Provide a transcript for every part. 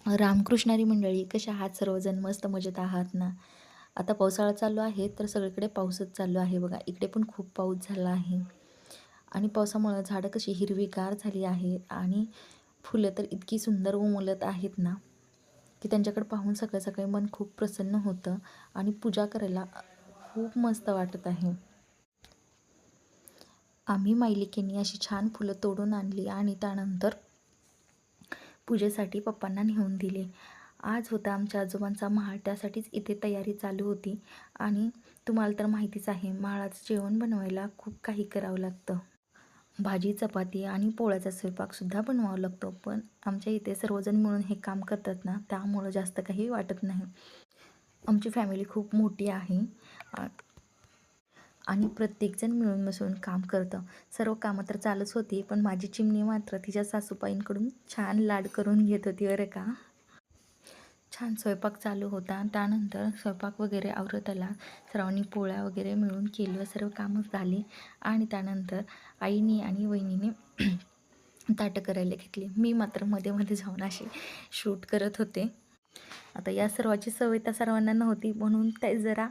रामकृष्णारी मंडळी, कशा आहात सर्वजण? मस्त मजेत आहात ना? आता पावसाळा चालू आहे तर सगळीकडे पाऊसच चालू आहे बघा. इकडे पण खूप पाऊस झाला आहे आणि पावसामुळं झाडं कशी हिरवीगार झाली आहेत आणि फुलं तर इतकी सुंदर उमलत आहेत ना, की त्यांच्याकडे पाहून सकाळी सकाळी मन खूप प्रसन्न होतं आणि पूजा करायला खूप मस्त वाटत आहे. आम्ही मायलिकेने अशी छान फुलं तोडून आणली आणि त्यानंतर पूजेसाठी पप्पांना नेऊन दिले. आज होता आमच्या आजोबांचा महाळ, त्यासाठीच इथे तयारी चालू होती. आणि तुम्हाला तर माहितीच आहे, महाळाचं जेवण बनवायला खूप काही करावं लागतं. भाजी, चपाती आणि पोळ्याचा स्वयंपाकसुद्धा बनवावा लागतो. पण आमच्या इथे सर्वजण मिळून हे काम करतात ना, त्यामुळं जास्त काही वाटत नाही. आमची फॅमिली खूप मोठी आहे आणि प्रत्येकजण मिळून मिसळून काम करतं. सर्व कामं तर चालूच होती, पण माझी चिमणी मात्र तिच्या सासूबाईंकडून छान लाड करून घेत होती बरं का. छान स्वयंपाक चालू होता. त्यानंतर स्वयंपाक वगैरे आवरत आला. सर्वांनी पोळ्या वगैरे मिळून केलं, सर्व कामं झाली आणि त्यानंतर आईनी आणि वहिनीने ताटं करायला घेतली. मी मात्र मध्ये जाऊन अशी शूट करत होते. आता या सर्वाची सवय त्या सर्वांना नव्हती, म्हणून ते जरा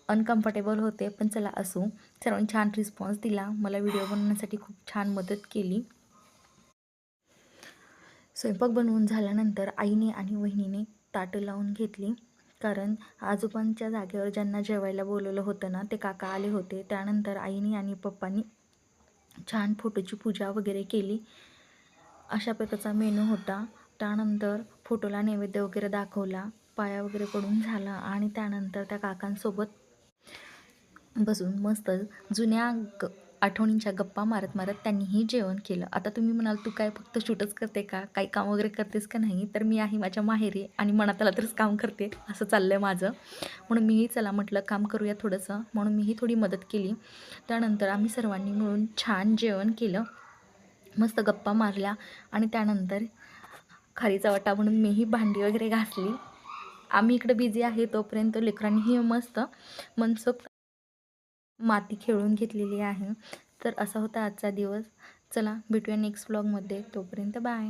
अनकम्फर्टेबल होते. पण चला असो, सर्वांनी छान रिस्पॉन्स दिला. मला व्हिडिओ बनवण्यासाठी खूप छान मदत केली. स्वयंपाक बनवून झाल्यानंतर आईने आणि वहिनीने ताटं लावून घेतली, कारण आजोबांच्या जागेवर ज्यांना जेवायला बोलवलं होतं ना, ते काका आले होते. त्यानंतर आईने आणि पप्पांनी छान फोटोची पूजा वगैरे केली. अशा प्रकारचा मेनू होता. त्यानंतर फोटोला नैवेद्य वगैरे दाखवला, पाया वगैरे पडून झाला आणि त्यानंतर त्या काकांसोबत बसून मस्त जुन्या आठवणींच्या गप्पा मारत मारत त्यांनीही जेवण केलं. आता तुम्ही म्हणाल, तू काय फक्त शूटच करते का? काही काम वगैरे करतेस का नाही? तर मी आहे माझ्या माहेरी आणि मनात आलं तरच काम करते, असं चाललं आहे माझं. म्हणून मीही चला म्हटलं काम करूया थोडंसं, म्हणून मीही थोडी मदत केली. त्यानंतर आम्ही सर्वांनी मिळून छान जेवण केलं, मस्त गप्पा मारल्या आणि त्यानंतर खारीचा वाटा म्हणून मीही भांडी वगैरे घासली. आम्ही इकडे बिझी आहे, तोपर्यंत लेकरांनीही मस्त मनसोक्त माती खेळून घेतलेली आहे. तर असा होता आजचा दिवस. चला भेटूया नेक्स्ट व्लॉगमध्ये. तोपर्यंत बाय.